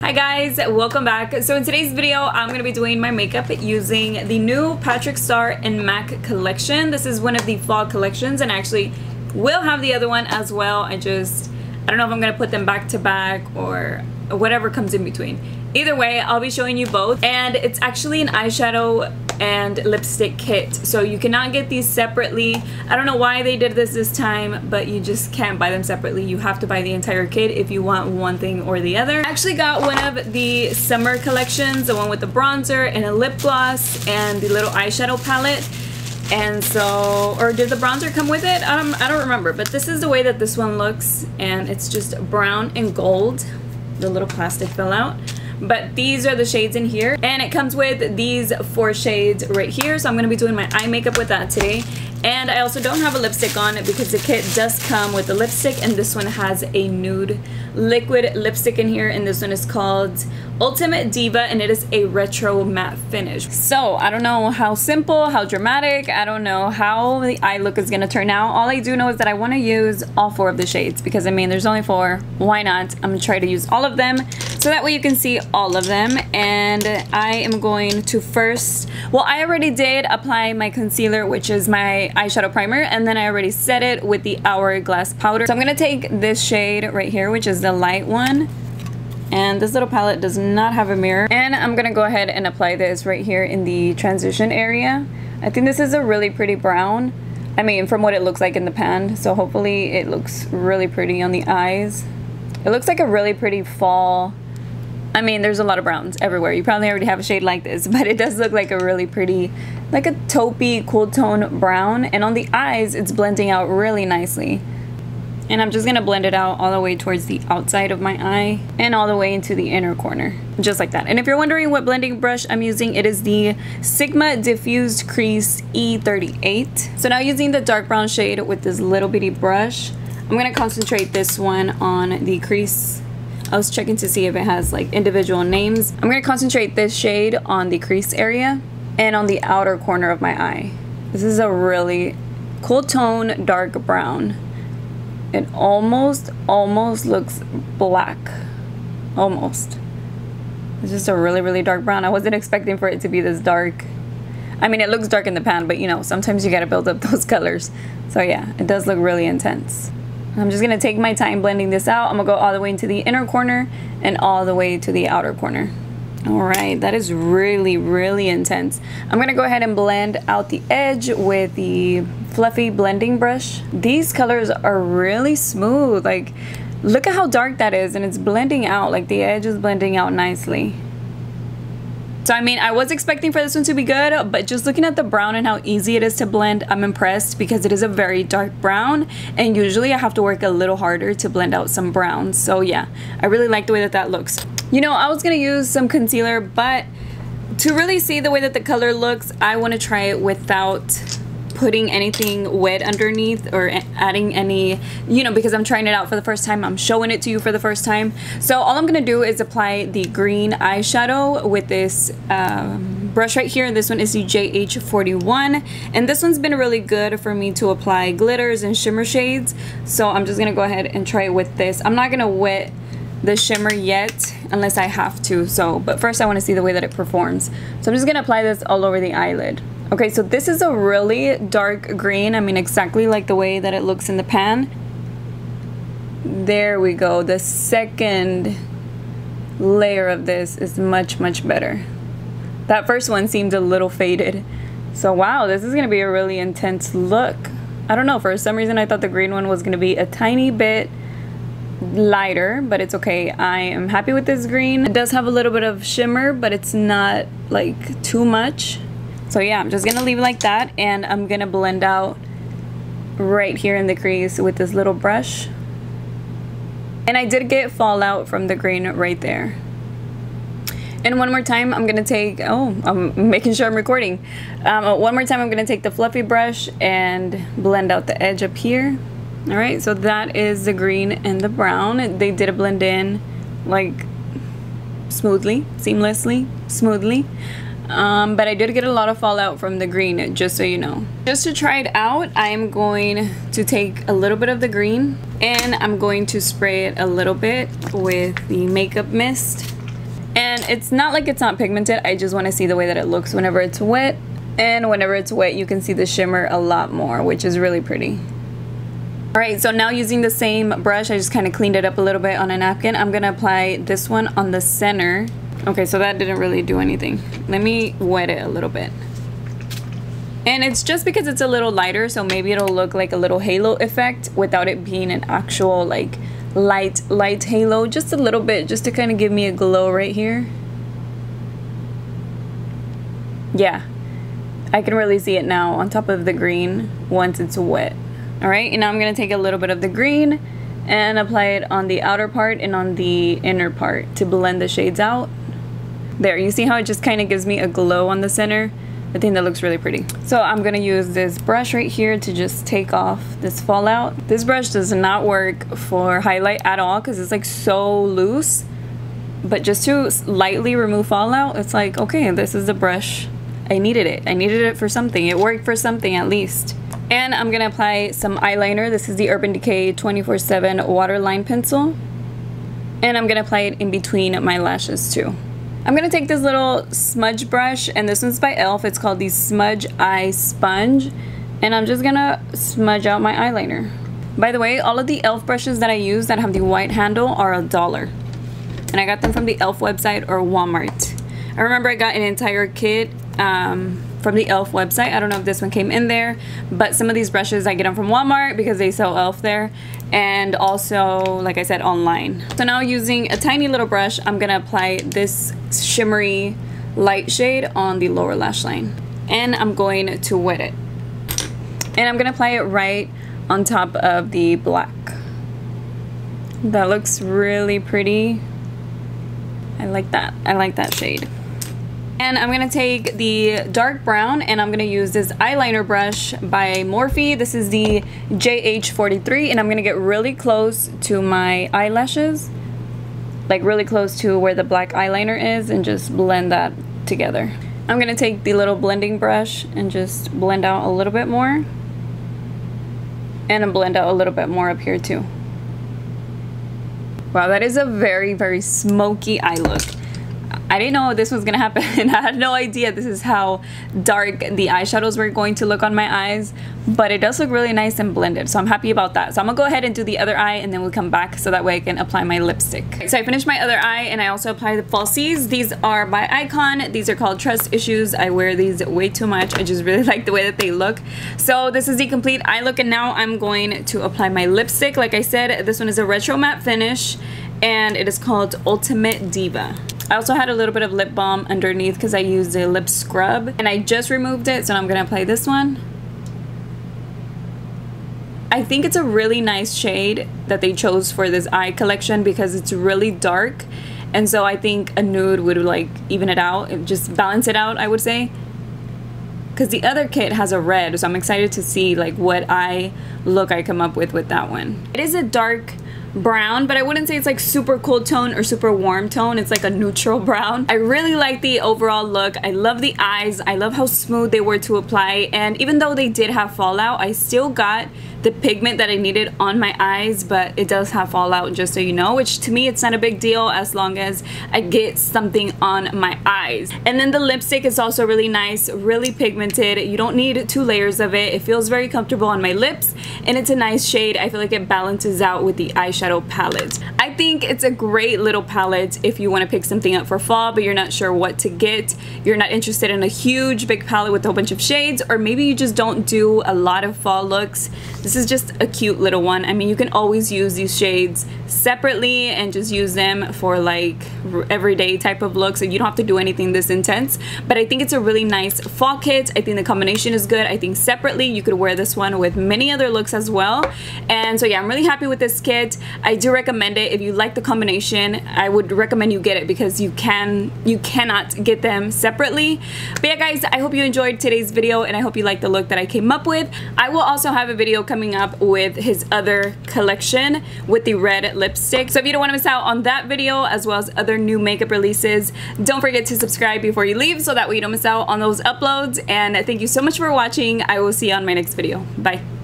Hi guys, welcome back. So in today's video, I'm going to be doing my makeup using the new Patrick Starrr and MAC collection. This is one of the fall collections and actually will have the other one as well. I don't know if I'm going to put them back to back or whatever comes in between. Either way, I'll be showing you both, and it's actually an eyeshadow and lipstick kit, so you cannot get these separately. I don't know why they did this time, but you just can't buy them separately. You have to buy the entire kit if you want one thing or the other. I actually got one of the summer collections, the one with the bronzer and a lip gloss and the little eyeshadow palette. And so, or did the bronzer come with it? I don't remember, but this is the way that this one looks, and it's just brown and gold. The little plastic fell out. But these are the shades in here, and it comes with these 4 shades right here, so I'm going to be doing my eye makeup with that today. And I also don't have a lipstick on it because the kit does come with a lipstick, and this one has a nude liquid lipstick in here, and this one is called Ultimate Diva, and it is a retro matte finish. So I don't know how simple, how dramatic, I don't know how the eye look is going to turn out. All I do know is that I want to use all 4 of the shades because I mean there's only 4, why not? I'm going to try to use all of them so that way you can see all of them. And I am going to first, well, I already did apply my concealer, which is my eyeshadow primer, and then I already set it with the Hourglass powder. So I'm going to take this shade right here, which is the light one. And this little palette does not have a mirror. And I'm going to go ahead and apply this right here in the transition area. I think this is a really pretty brown. I mean, from what it looks like in the pan. So hopefully it looks really pretty on the eyes. It looks like a really pretty fall. I mean, there's a lot of browns everywhere. You probably already have a shade like this, but it does look like a really pretty, like a taupey, cool tone brown. And on the eyes, it's blending out really nicely. And I'm just gonna blend it out all the way towards the outside of my eye and all the way into the inner corner, just like that. And if you're wondering what blending brush I'm using, it is the Sigma Diffused Crease E38. So now using the dark brown shade with this little bitty brush, I'm gonna concentrate this one on the crease. I was checking to see if it has like individual names. I'm gonna concentrate this shade on the crease area and on the outer corner of my eye. This is a really cool tone, dark brown. It almost looks black. Almost. It's just a really dark brown. I wasn't expecting for it to be this dark. I mean, it looks dark in the pan, but you know, sometimes you gotta build up those colors. So yeah, it does look really intense. I'm just gonna take my time blending this out. I'm gonna go all the way into the inner corner and all the way to the outer corner. All right, that is really intense. I'm gonna go ahead and blend out the edge with the fluffy blending brush. These colors are really smooth. Like, look at how dark that is, and it's blending out. Like, the edge is blending out nicely. So I mean, I was expecting for this one to be good, but just looking at the brown and how easy it is to blend, I'm impressed because it is a very dark brown, and usually I have to work a little harder to blend out some browns. So yeah, I really like the way that that looks. You know, I was gonna use some concealer, but to really see the way that the color looks, I want to try it without putting anything wet underneath or adding any, you know, because I'm trying it out for the first time. I'm showing it to you for the first time. So all I'm gonna do is apply the green eyeshadow with this brush right here. This one is the JH41, and this one's been really good for me to apply glitters and shimmer shades. So I'm just gonna go ahead and try it with this. I'm not gonna wet the shimmer yet unless I have to, so but first I want to see the way that it performs. So I'm just gonna apply this all over the eyelid. Okay, so this is a really dark green. I mean, exactly like the way that it looks in the pan. There we go. The second layer of this is much better. That first one seemed a little faded. So wow, this is gonna be a really intense look. I don't know, for some reason I thought the green one was gonna be a tiny bit lighter, but it's okay. I am happy with this green. It does have a little bit of shimmer, but it's not like too much. So yeah, I'm just gonna leave it like that, and I'm gonna blend out right here in the crease with this little brush. And I did get fallout from the green right there. And one more time, I'm gonna take, oh, I'm making sure I'm recording. One more time, I'm gonna take the fluffy brush and blend out the edge up here. All right, so that is the green and the brown. They did a blend in like smoothly, seamlessly, smoothly. But I did get a lot of fallout from the green, just so you know. Just to try it out, I'm going to take a little bit of the green and I'm going to spray it a little bit with the makeup mist. And it's not like it's not pigmented, I just want to see the way that it looks whenever it's wet. And whenever it's wet, you can see the shimmer a lot more, which is really pretty. Alright, so now using the same brush, I just kind of cleaned it up a little bit on a napkin. I'm going to apply this one on the center. Okay, so that didn't really do anything. Let me wet it a little bit. And it's just because it's a little lighter, so maybe it'll look like a little halo effect without it being an actual like light halo. Just a little bit, just to kind of give me a glow right here. Yeah, I can really see it now on top of the green once it's wet. Alright, and now I'm going to take a little bit of the green and apply it on the outer part and on the inner part to blend the shades out. There, you see how it just kind of gives me a glow on the center? I think that looks really pretty. So I'm going to use this brush right here to just take off this fallout. This brush does not work for highlight at all because it's like so loose. But just to lightly remove fallout, it's like, okay, this is the brush. I needed it. I needed it for something. It worked for something at least. And I'm going to apply some eyeliner. This is the Urban Decay 24/7 Waterline Pencil. And I'm going to apply it in between my lashes too. I'm going to take this little smudge brush, and this one's by e.l.f. It's called the Smudge Eye Sponge. And I'm just going to smudge out my eyeliner. By the way, all of the e.l.f. brushes that I use that have the white handle are $1. And I got them from the e.l.f. website or Walmart. I remember I got an entire kit from the e.l.f. website. I don't know if this one came in there, but some of these brushes I get them from Walmart because they sell e.l.f. there, and also, like I said, online. So now using a tiny little brush, I'm gonna apply this shimmery light shade on the lower lash line, and I'm going to wet it, and I'm gonna apply it right on top of the black. That looks really pretty. I like that. I like that shade. And I'm going to take the dark brown and I'm going to use this eyeliner brush by Morphe. This is the JH43, and I'm going to get really close to my eyelashes. Like really close to where the black eyeliner is, and just blend that together. I'm going to take the little blending brush and just blend out a little bit more. And blend out a little bit more up here too. Wow, that is a very, very smoky eye look. I didn't know this was gonna happen. I had no idea this is how dark the eyeshadows were going to look on my eyes, but it does look really nice and blended, so I'm happy about that. So I'm gonna go ahead and do the other eye, and then we'll come back so that way I can apply my lipstick. So I finished my other eye, and I also applied the falsies. These are by Icon. These are called Trust Issues. I wear these way too much. I just really like the way that they look. So this is the complete eye look, and now I'm going to apply my lipstick. Like I said, this one is a retro matte finish, and it is called Ultimate Diva. I also had a little bit of lip balm underneath because I used a lip scrub, and I just removed it, so I'm gonna apply this one. I think it's a really nice shade that they chose for this eye collection because it's really dark, and so I think a nude would like even it out, just balance it out, I would say. Because the other kit has a red, so I'm excited to see like what eye look I come up with that one. It is a dark brown, but I wouldn't say it's like super cool tone or super warm tone. It's like a neutral brown. I really like the overall look. I love the eyes. I love how smooth they were to apply, and even though they did have fallout, I still got the pigment that I needed on my eyes, but it does have fallout, just so you know, which to me it's not a big deal as long as I get something on my eyes. And then the lipstick is also really nice, really pigmented. You don't need 2 layers of it. It feels very comfortable on my lips, and it's a nice shade. I feel like it balances out with the eyeshadow palette. I think it's a great little palette if you want to pick something up for fall, but you're not sure what to get. You're not interested in a huge big palette with a whole bunch of shades, or maybe you just don't do a lot of fall looks. This is just a cute little one. I mean, you can always use these shades separately and just use them for like everyday type of looks, so you don't have to do anything this intense. But I think it's a really nice fall kit. I think the combination is good. I think separately you could wear this one with many other looks as well. And so yeah, I'm really happy with this kit. I do recommend it. If you like the combination, I would recommend you get it because you cannot get them separately. But yeah guys, I hope you enjoyed today's video, and I hope you like the look that I came up with. I will also have a video coming up with his other collection with the red lipstick, so if you don't want to miss out on that video as well as other new makeup releases, don't forget to subscribe before you leave so that way you don't miss out on those uploads. And thank you so much for watching. I will see you on my next video. Bye.